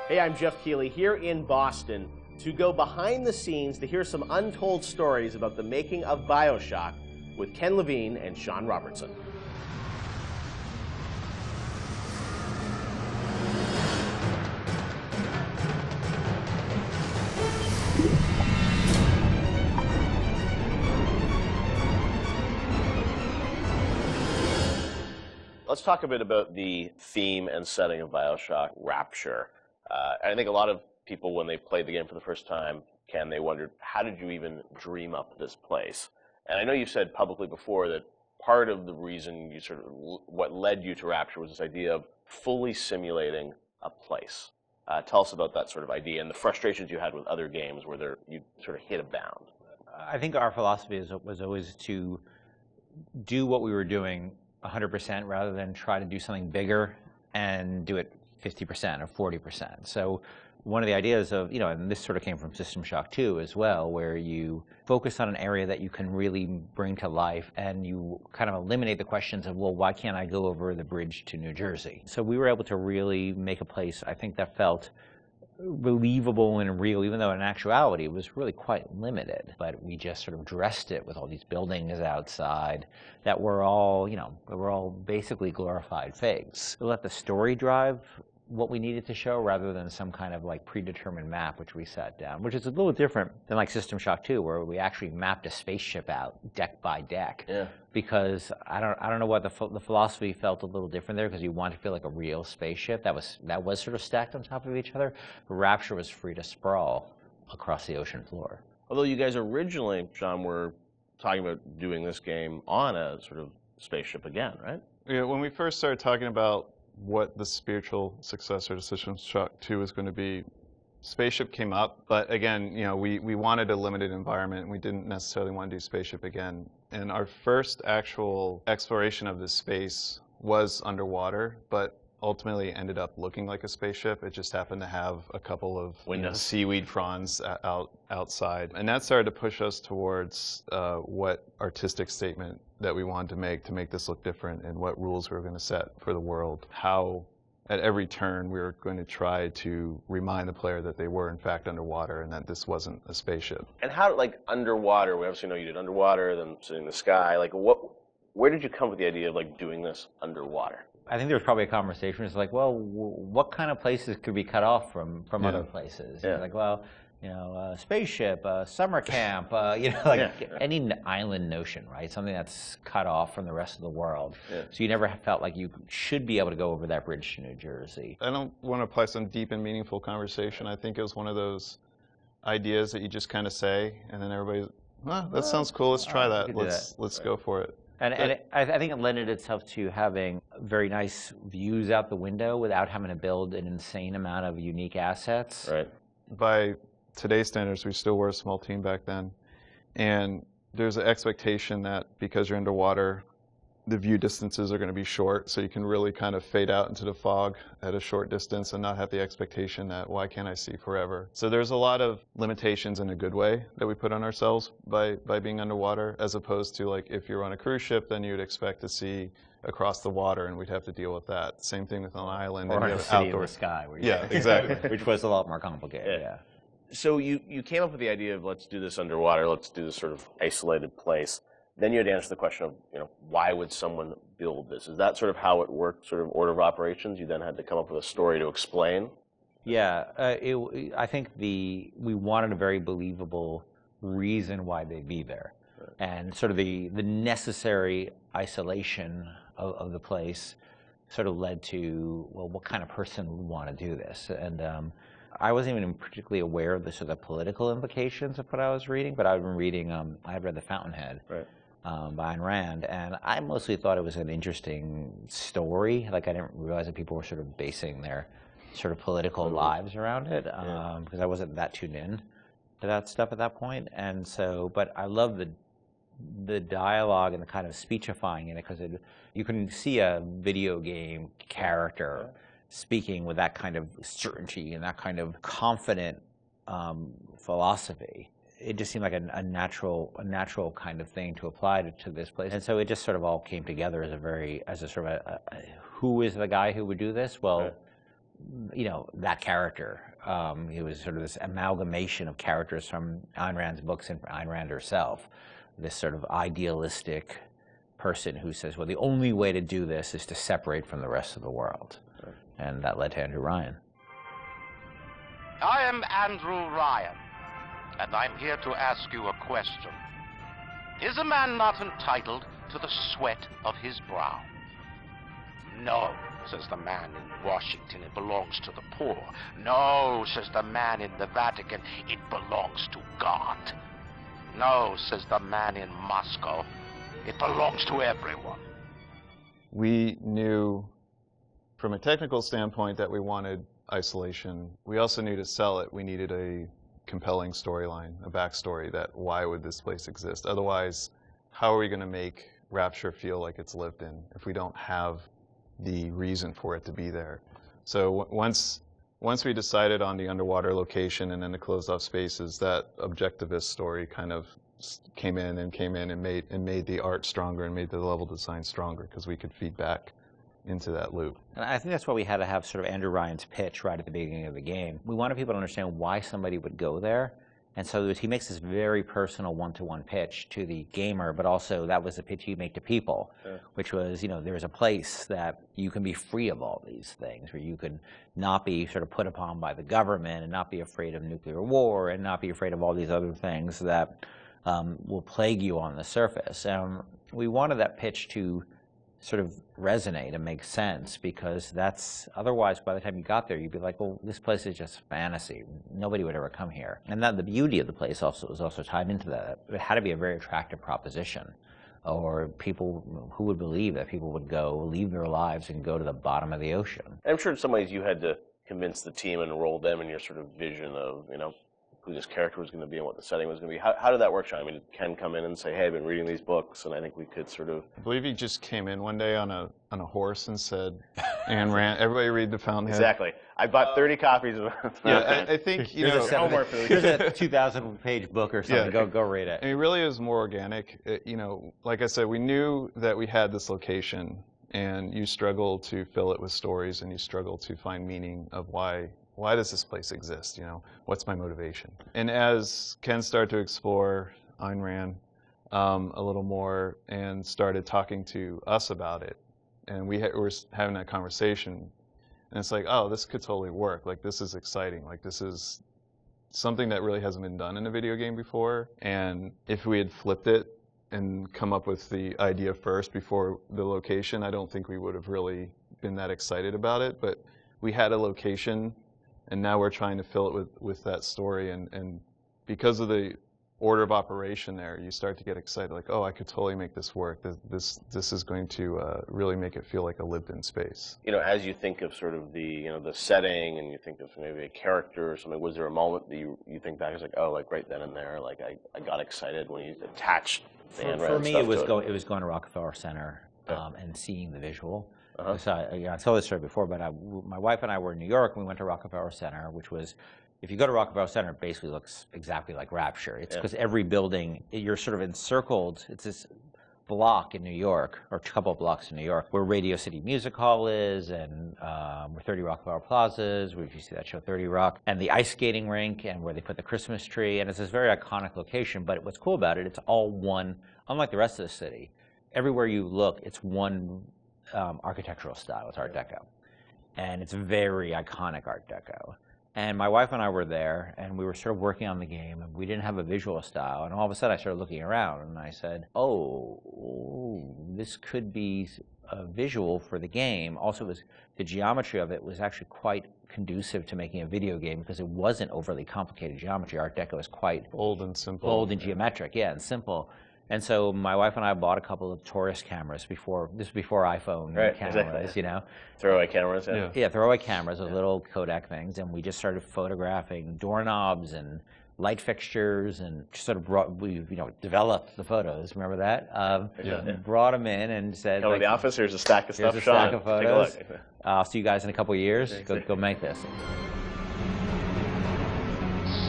Hey, I'm Jeff Keighley here in Boston to go behind the scenes to hear some untold stories about the making of BioShock with Ken Levine and Sean Robertson. Let's talk a bit about the theme and setting of BioShock, Rapture. I think a lot of people, when they played the game for the first time, Ken, they wondered, how did you even dream up this place? And I know you've said publicly before that part of the reason you what led you to Rapture was this idea of fully simulating a place. Tell us about that sort of idea and the frustrations you had with other games where you sort of hit a bound. I think our philosophy was always to do what we were doing 100% rather than try to do something bigger and do it 50% or 40%. So one of the ideas of, and this sort of came from System Shock 2 as well, where you focus on an area that you can really bring to life and you kind of eliminate the questions of, well, why can't I go over the bridge to New Jersey? So we were able to really make a place, I think, that felt believable and real, even though in actuality it was really quite limited. But we just sort of dressed it with all these buildings outside that were all, were all basically glorified fakes. We let the story drive what we needed to show rather than some kind of like predetermined map which we set down, which is a little different than like System Shock 2, where we actually mapped a spaceship out deck by deck. Yeah. Because I don't know what the philosophy felt a little different there, because you want to feel like a real spaceship that was sort of stacked on top of each other. Rapture was free to sprawl across the ocean floor. Although you guys originally, John, were talking about doing this game on a sort of spaceship again, right? Yeah, when we first started talking about what the spiritual successor to System Shock 2 is going to be, Spaceship came up, but again, we wanted a limited environment, and we didn't necessarily want to do Spaceship again. And our first actual exploration of this space was underwater, but ultimately ended up looking like a spaceship. It just happened to have a couple of seaweed fronds outside. And that started to push us towards what artistic statement that we wanted to make this look different, and what rules we were going to set for the world. How at every turn we were going to try to remind the player that they were in fact underwater and that this wasn't a spaceship. And how, like, underwater, we obviously know you did underwater, then sitting in the sky, like where did you come with the idea of like doing this underwater? I think there was probably a conversation. It's like, well, what kind of places could be cut off from other places? Yeah. Like, well, spaceship, summer camp, any island notion, right? Something that's cut off from the rest of the world. Yeah. So you never felt like you should be able to go over that bridge to New Jersey. I don't want to apply some deep and meaningful conversation. I think it was one of those ideas that you just kind of say, and then everybody's, that sounds cool. Let's try that. Let's go for it. And I think it lended itself to having very nice views out the window without having to build an insane amount of unique assets. Right. By today's standards, we still were a small team back then. And there's an expectation that because you're underwater, the view distances are going to be short, so you can really kind of fade out into the fog at a short distance and not have the expectation that, why can't I see forever? So there's a lot of limitations in a good way that we put on ourselves by being underwater, as opposed to, like, if you're on a cruise ship, then you'd expect to see across the water, and we'd have to deal with that. Same thing with an island. Or a city in the sky. Exactly. Which was a lot more complicated, yeah. So you came up with the idea of, let's do this underwater, let's do this sort of isolated place. Then you had to answer the question of, why would someone build this? Is that sort of how it worked, sort of order of operations? You then had to come up with a story to explain? Yeah, I think we wanted a very believable reason why they'd be there. Right. And sort of the necessary isolation of the place sort of led to, well, what kind of person would want to do this? And I wasn't even particularly aware of the sort of political implications of what I was reading, but I've been reading, I had read The Fountainhead. Right. By Ayn Rand, and I mostly thought it was an interesting story. Like, I didn't realize that people were sort of basing their sort of political lives around it, because I wasn't that tuned in to that stuff at that point. And so, but I love the dialogue and the kind of speechifying in it, because you can see a video game character speaking with that kind of certainty and that kind of confident philosophy. It just seemed like a natural kind of thing to apply to this place. And so it just sort of all came together as a sort of who is the guy who would do this? Well, that character. It was sort of this amalgamation of characters from Ayn Rand's books and Ayn Rand herself. This sort of idealistic person who says, well, the only way to do this is to separate from the rest of the world. Right. And that led to Andrew Ryan. I am Andrew Ryan, and I'm here to ask you a question. Is a man not entitled to the sweat of his brow? No, says the man in Washington, it belongs to the poor. No, says the man in the Vatican, it belongs to God. No, says the man in Moscow, it belongs to everyone. We knew from a technical standpoint that we wanted isolation. We also knew to sell it, we needed a compelling storyline, a backstory that why would this place exist? Otherwise, how are we going to make Rapture feel like it's lived in if we don't have the reason for it to be there? So once we decided on the underwater location and then the closed off spaces, that objectivist story kind of came in and made the art stronger and made the level design stronger because we could feed back into that loop. And I think that's why we had to have sort of Andrew Ryan's pitch right at the beginning of the game. We wanted people to understand why somebody would go there. And so he makes this very personal one-to-one pitch to the gamer, but also that was the pitch he'd make to people, which was, there's a place that you can be free of all these things, where you can not be sort of put upon by the government and not be afraid of nuclear war and not be afraid of all these other things that will plague you on the surface. We wanted that pitch to sort of resonate and make sense, because that's, otherwise by the time you got there you'd be like, well, this place is just fantasy, nobody would ever come here. And that the beauty of the place was also tied into that. It had to be a very attractive proposition, or people who would believe that people would go leave their lives and go to the bottom of the ocean. I'm sure in some ways you had to convince the team and enroll them in your sort of vision of who this character was going to be and what the setting was going to be. How did that work, Sean? I mean, did Ken come in and say, hey, I've been reading these books, and I think we could sort of... I believe he just came in one day on a horse and said, Ayn Rand, everybody read The Fountainhead. Exactly. I bought 30 copies of it. Yeah, I think, here's a 2,000-page book or something. Yeah. Go read it. I mean, it really is more organic. Like I said, we knew that we had this location, and you struggle to fill it with stories, and you struggle to find meaning of why does this place exist? What's my motivation? And as Ken started to explore Ayn Rand a little more and started talking to us about it, and we were having that conversation, and it's like, oh, this could totally work. Like, this is exciting. Like, this is something that really hasn't been done in a video game before. And if we had flipped it and come up with the idea first before the location, I don't think we would have really been that excited about it. But we had a location, and now we're trying to fill it with that story, and because of the order of operation there, you start to get excited, like, oh, I could totally make this work. This is going to really make it feel like a lived-in space. As you think of sort of the the setting, and you think of maybe a character or something, was there a moment that you think back, it's like, oh, like right then and there, like I got excited when you attached the Ayn Rand For me, stuff it was going to Rockefeller Center and seeing the visual. So I told this story before, but my wife and I were in New York, and we went to Rockefeller Center, which was, if you go to Rockefeller Center, it basically looks exactly like Rapture. It's because every building, you're sort of encircled. It's this block in New York, or a couple of blocks in New York, where Radio City Music Hall is, and where 30 Rockefeller Plaza is, where if you see that show 30 Rock, and the ice skating rink, and where they put the Christmas tree, and it's this very iconic location. But what's cool about it, it's all one, unlike the rest of the city. Everywhere you look, it's one architectural style. It's Art Deco, and it's very iconic Art Deco. And my wife and I were there, and we were sort of working on the game, and we didn't have a visual style. And all of a sudden, I started looking around, and I said, "Oh, this could be a visual for the game." Also, the geometry of it was actually quite conducive to making a video game, because it wasn't overly complicated geometry. Art Deco is quite bold and simple, geometric, and simple. And so my wife and I bought a couple of tourist cameras before iPhone cameras, exactly. Throwaway cameras, yeah, throwaway cameras, those little Kodak things, and we just started photographing doorknobs and light fixtures, and just sort of developed the photos. Remember that? Brought them in and said, "Come to the office. Here's a stack of stuff. Here's a stack of photos. Take a look. I'll see you guys in a couple of years. Go make this."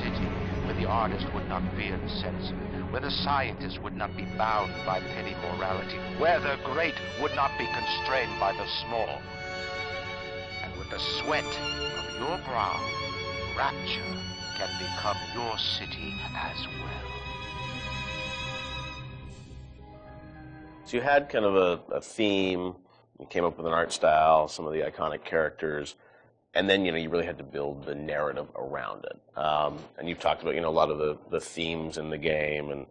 City where the artist would not fear the censor, where the scientist would not be bound by petty morality, where the great would not be constrained by the small, and where with the sweat of your brow, Rapture can become your city as well. So you had kind of a theme, you came up with an art style, some of the iconic characters, and then, you really had to build the narrative around it. And you've talked about, a lot of the themes in the game and,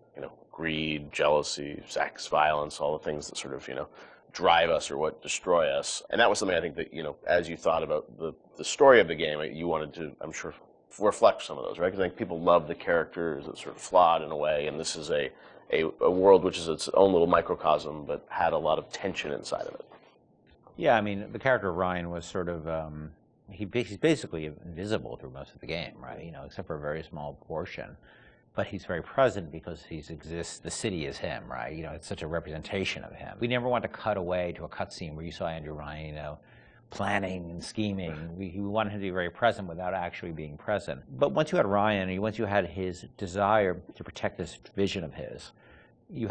greed, jealousy, sex, violence, all the things that sort of, drive us or what destroy us. And that was something I think that, as you thought about the story of the game, you wanted to, I'm sure, reflect some of those, right? Because I think people love the characters. It's sort of flawed in a way, and this is a world which is its own little microcosm, but had a lot of tension inside of it. Yeah, I mean, the character of Ryan was sort of, he's basically invisible through most of the game, right? Except for a very small portion. But he's very present because he exists, the city is him, right? It's such a representation of him. We never want to cut away to a cutscene where you saw Andrew Ryan, planning and scheming. We wanted him to be very present without actually being present. But once you had Ryan, once you had his desire to protect this vision of his, you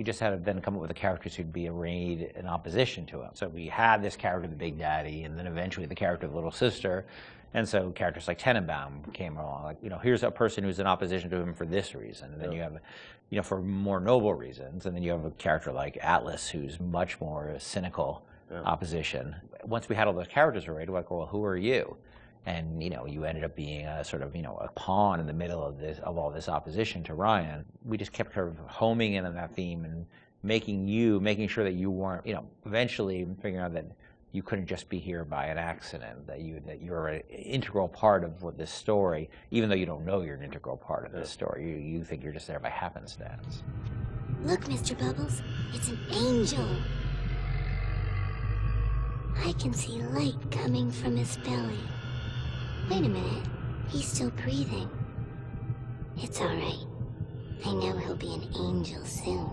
just had to then come up with the characters who'd be arrayed in opposition to him. So we had this character, the Big Daddy, and then eventually the character of the Little Sister. And so characters like Tenenbaum came along, like, here's a person who's in opposition to him for this reason. And then you have, for more noble reasons. And then you have a character like Atlas, who's much more cynical opposition. Once we had all those characters arrayed, we're like, well, who are you? And, you ended up being a sort of, a pawn in the middle of all this opposition to Ryan. We just kept sort of homing in on that theme and making sure that you weren't, eventually figuring out that you couldn't just be here by an accident, that you're an integral part of this story, even though you don't know you're an integral part of this story. You think you're just there by happenstance. Look, Mr. Bubbles, it's an angel. I can see light coming from his belly. Wait a minute, he's still breathing. It's all right. I know he'll be an angel soon.